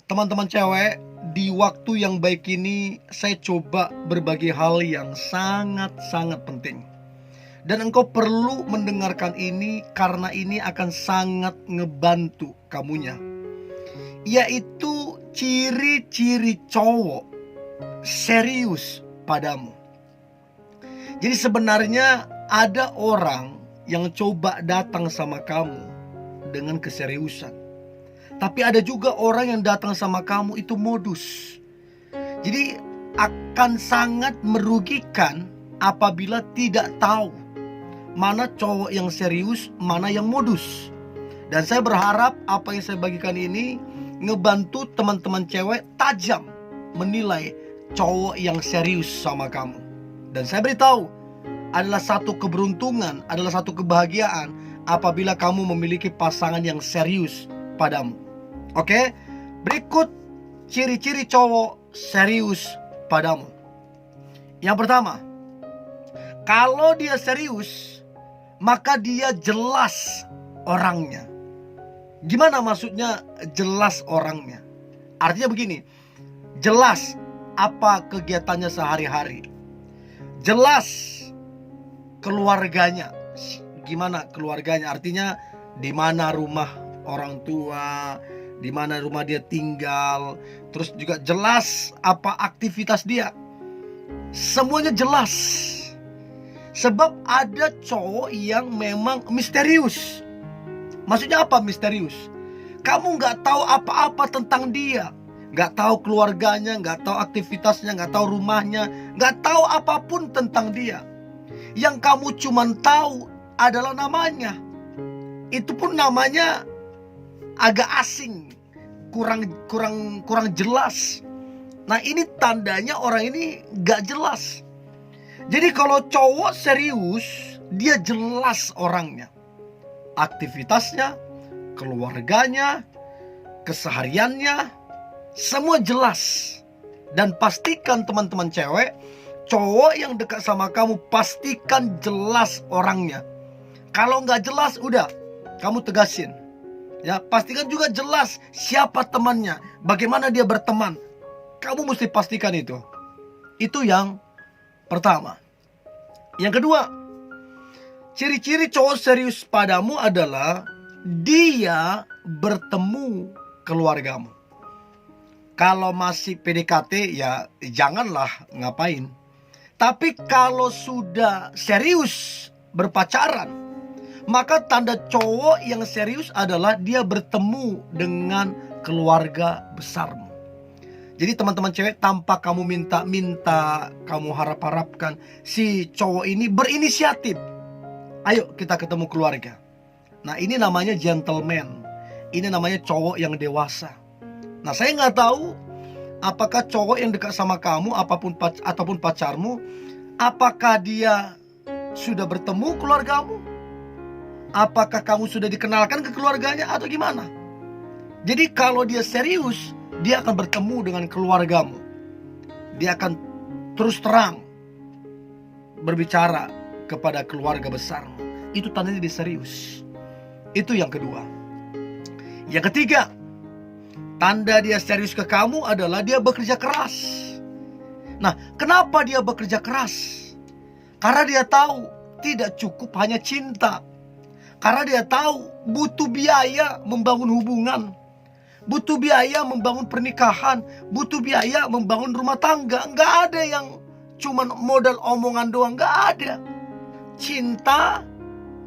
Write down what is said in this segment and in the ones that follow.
Teman-teman cewek, di waktu yang baik ini saya coba berbagi hal yang sangat-sangat penting. Dan engkau perlu mendengarkan ini karena ini akan sangat ngebantu kamunya. Yaitu ciri-ciri cowok serius padamu. Jadi sebenarnya ada orang yang coba datang sama kamu dengan keseriusan. Tapi ada juga orang yang datang sama kamu itu modus. Jadi akan sangat merugikan apabila tidak tahu mana cowok yang serius, mana yang modus. Dan saya berharap apa yang saya bagikan ini ngebantu teman-teman cewek tajam menilai cowok yang serius sama kamu. Dan saya beritahu, adalah satu keberuntungan, adalah satu kebahagiaan apabila kamu memiliki pasangan yang serius padamu. Oke, berikut ciri-ciri cowok serius padamu. Yang pertama, kalau dia serius, maka dia jelas orangnya. Gimana maksudnya jelas orangnya? Artinya begini, jelas apa kegiatannya sehari-hari, jelas keluarganya. Gimana keluarganya? Artinya di mana rumah orang tua, di mana rumah dia tinggal, terus juga jelas apa aktivitas dia. Semuanya jelas. Sebab ada cowok yang memang misterius. Maksudnya apa misterius? Kamu gak tahu apa-apa tentang dia, gak tahu keluarganya, gak tahu aktivitasnya, gak tahu rumahnya, gak tahu apapun tentang dia. Yang kamu cuman tahu adalah namanya. Itu pun namanya agak asing, kurang jelas. Nah, ini tandanya orang ini gak jelas. Jadi kalau cowok serius, dia jelas orangnya, aktivitasnya, keluarganya, kesehariannya, semua jelas. Dan pastikan teman-teman cewek, cowok yang dekat sama kamu pastikan jelas orangnya. Kalau nggak jelas, udah kamu tegasin. Ya, pastikan juga jelas siapa temannya, bagaimana dia berteman. Kamu mesti pastikan itu. Itu yang pertama. Yang kedua, ciri-ciri cowok serius padamu adalah dia bertemu keluargamu. Kalau masih PDKT ya janganlah ngapain. Tapi kalau sudah serius berpacaran, maka tanda cowok yang serius adalah dia bertemu dengan keluarga besarmu. Jadi teman-teman cewek, tanpa kamu minta-minta, kamu harap-harapkan, si cowok ini berinisiatif. Ayo kita ketemu keluarga. Nah, ini namanya gentleman. Ini namanya cowok yang dewasa. Nah, saya nggak tahu apakah cowok yang dekat sama kamu ataupun pacarmu, apakah dia sudah bertemu keluargamu? Apakah kamu sudah dikenalkan ke keluarganya atau gimana? Jadi kalau dia serius, dia akan bertemu dengan keluargamu. Dia akan terus terang berbicara kepada keluarga besarmu. Itu tandanya dia serius. Itu yang kedua. Yang ketiga, tanda dia serius ke kamu adalah dia bekerja keras. Nah, kenapa dia bekerja keras? Karena dia tahu tidak cukup hanya cinta. Karena dia tahu butuh biaya membangun hubungan, butuh biaya membangun pernikahan, butuh biaya membangun rumah tangga. Nggak ada yang cuman modal omongan doang, nggak ada. Cinta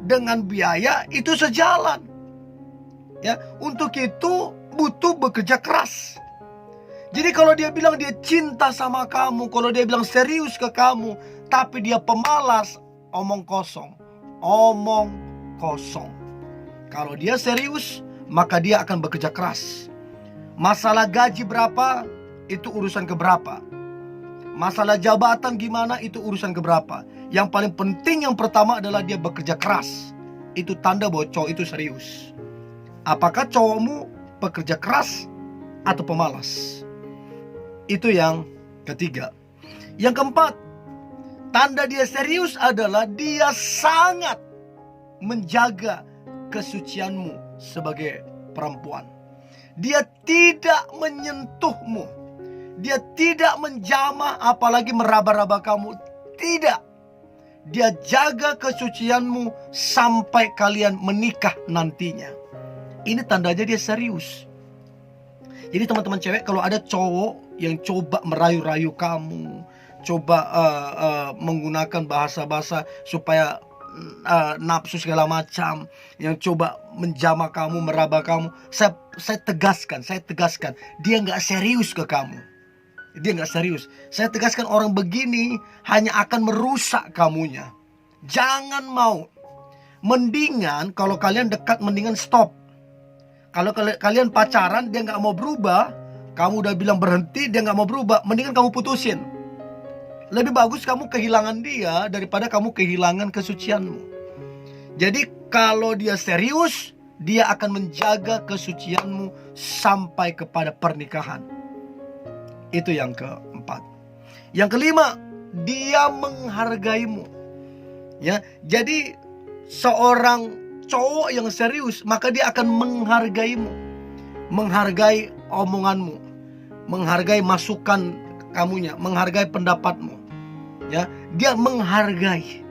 dengan biaya itu sejalan. Ya, untuk itu butuh bekerja keras. Jadi kalau dia bilang dia cinta sama kamu, kalau dia bilang serius ke kamu, tapi dia pemalas, omong kosong. Omong kosong. Kalau dia serius, maka dia akan bekerja keras. Masalah gaji berapa, itu urusan keberapa. Masalah jabatan gimana, itu urusan keberapa. Yang paling penting yang pertama adalah dia bekerja keras. Itu tanda bahwa cowok itu serius. Apakah cowokmu pekerja keras atau pemalas? Itu yang ketiga. Yang keempat, tanda dia serius adalah dia sangat menjaga kesucianmu sebagai perempuan. Dia tidak menyentuhmu. Dia tidak menjamah apalagi meraba-raba kamu. Tidak. Dia jaga kesucianmu sampai kalian menikah nantinya. Ini tandanya dia serius. Jadi teman-teman cewek, kalau ada cowok yang coba merayu-rayu kamu, coba menggunakan bahasa-bahasa supaya nafsu segala macam, yang coba menjamah kamu, meraba kamu, saya tegaskan, dia nggak serius ke kamu. Dia nggak serius. Saya tegaskan, orang begini hanya akan merusak kamunya. Jangan mau. Mendingan kalau kalian dekat, mendingan stop. Kalau kalian pacaran, dia nggak mau berubah, kamu udah bilang berhenti, dia nggak mau berubah, mendingan kamu putusin. Lebih bagus kamu kehilangan dia daripada kamu kehilangan kesucianmu. Jadi kalau dia serius, dia akan menjaga kesucianmu sampai kepada pernikahan. Itu yang keempat. Yang kelima, dia menghargaimu. Ya, jadi seorang cowok yang serius, maka dia akan menghargaimu, menghargai omonganmu, menghargai masukan kamunya, menghargai pendapatmu. Ya, dia menghargai.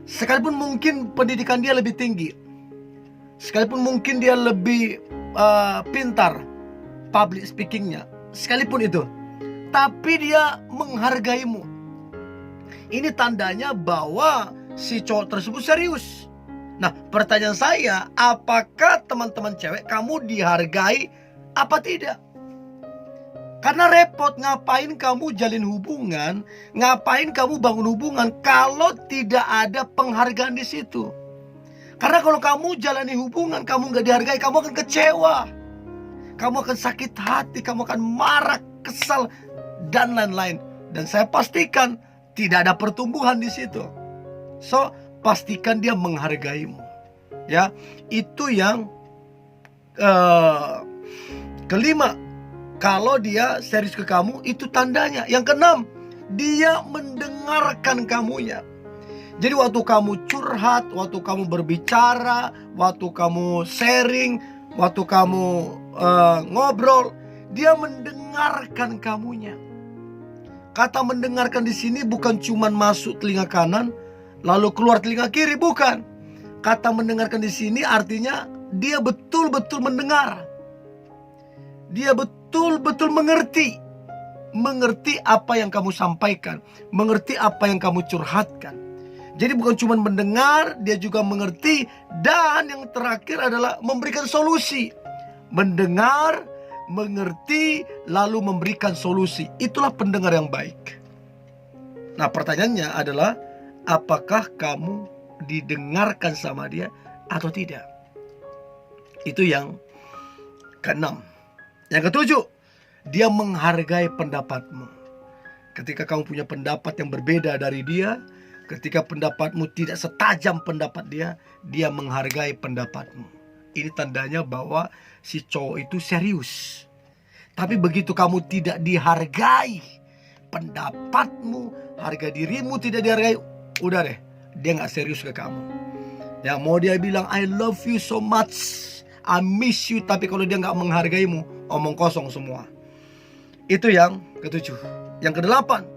Sekalipun mungkin pendidikan dia lebih tinggi, sekalipun mungkin dia lebih pintar public speakingnya, sekalipun itu, tapi dia menghargaimu. Ini tandanya bahwa si cowok tersebut serius. Nah, pertanyaan saya, apakah teman-teman cewek kamu dihargai apa tidak? Karena repot, ngapain kamu jalin hubungan, ngapain kamu bangun hubungan kalau tidak ada penghargaan di situ? Karena kalau kamu jalani hubungan, kamu gak dihargai, kamu akan kecewa, kamu akan sakit hati, kamu akan marah, kesal, dan lain-lain. Dan saya pastikan tidak ada pertumbuhan di situ. So, pastikan dia menghargaimu. Ya, itu yang kelima. Kalau dia serius ke kamu, itu tandanya. Yang keenam, dia mendengarkan kamunya. Jadi waktu kamu curhat, waktu kamu berbicara, waktu kamu sharing, waktu kamu ngobrol, dia mendengarkan kamunya. Kata mendengarkan di sini bukan cuma masuk telinga kanan lalu keluar telinga kiri, bukan. Kata mendengarkan di sini artinya dia betul-betul mendengar. Dia betul-betul mengerti apa yang kamu sampaikan, mengerti apa yang kamu curhatkan. Jadi bukan cuma mendengar, dia juga mengerti. Dan yang terakhir adalah memberikan solusi. Mendengar, mengerti, lalu memberikan solusi. Itulah pendengar yang baik. Nah, pertanyaannya adalah, apakah kamu didengarkan sama dia atau tidak? Itu yang keenam. Yang ketujuh, dia menghargai pendapatmu. Ketika kamu punya pendapat yang berbeda dari dia, ketika pendapatmu tidak setajam pendapat dia, dia menghargai pendapatmu. Ini tandanya bahwa si cowok itu serius. Tapi begitu kamu tidak dihargai, pendapatmu, harga dirimu tidak dihargai, udah deh, dia gak serius ke kamu. Yang mau dia bilang I love you so much, I miss you, tapi kalau dia gak menghargaimu, omong kosong semua. Itu yang ketujuh. Yang kedelapan,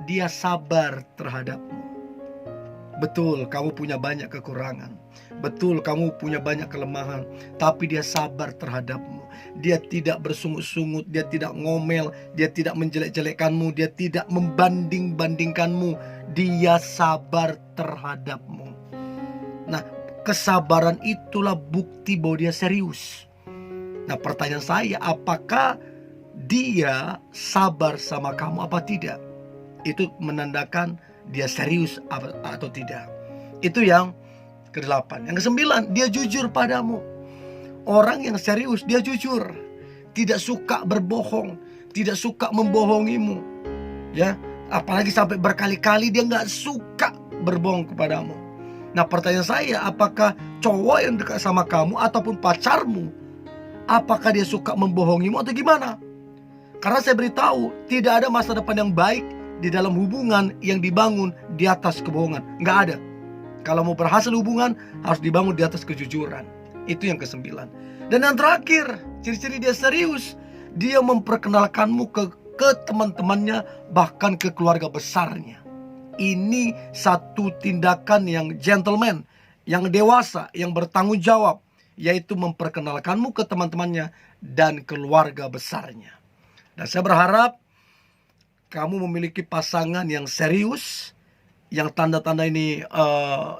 dia sabar terhadapmu. Betul, kamu punya banyak kekurangan. Betul, kamu punya banyak kelemahan. Tapi dia sabar terhadapmu. Dia tidak bersungut-sungut, dia tidak ngomel, dia tidak menjelek-jelekkanmu, dia tidak membanding-bandingkanmu. Dia sabar terhadapmu. Nah, kesabaran itulah bukti bahwa dia serius. Nah, pertanyaan saya, apakah dia sabar sama kamu apa tidak? Itu menandakan dia serius atau tidak. Itu yang ke-8. Yang ke-9, dia jujur padamu. Orang yang serius, dia jujur. Tidak suka berbohong, tidak suka membohongimu. Ya, apalagi sampai berkali-kali, dia gak suka berbohong kepadamu. Nah, pertanyaan saya, apakah cowok yang dekat sama kamu ataupun pacarmu, apakah dia suka membohongimu atau gimana? Karena saya beritahu, tidak ada masa depan yang baik di dalam hubungan yang dibangun di atas kebohongan. Nggak ada. Kalau mau berhasil hubungan, harus dibangun di atas kejujuran. Itu yang ke-9. Dan yang terakhir, Ciri-ciri dia serius, dia memperkenalkanmu ke teman-temannya, bahkan ke keluarga besarnya. Ini satu tindakan yang gentleman, yang dewasa, yang bertanggung jawab, yaitu memperkenalkanmu ke teman-temannya dan keluarga besarnya. Dan saya berharap kamu memiliki pasangan yang serius, yang tanda-tanda ini,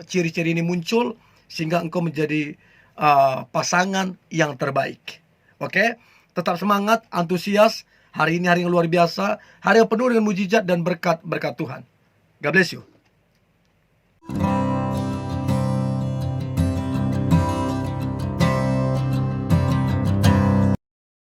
ciri-ciri ini muncul, sehingga engkau menjadi pasangan yang terbaik. Oke, tetap semangat, antusias. Hari ini hari yang luar biasa, hari yang penuh dengan mujizat dan berkat Tuhan. God bless you.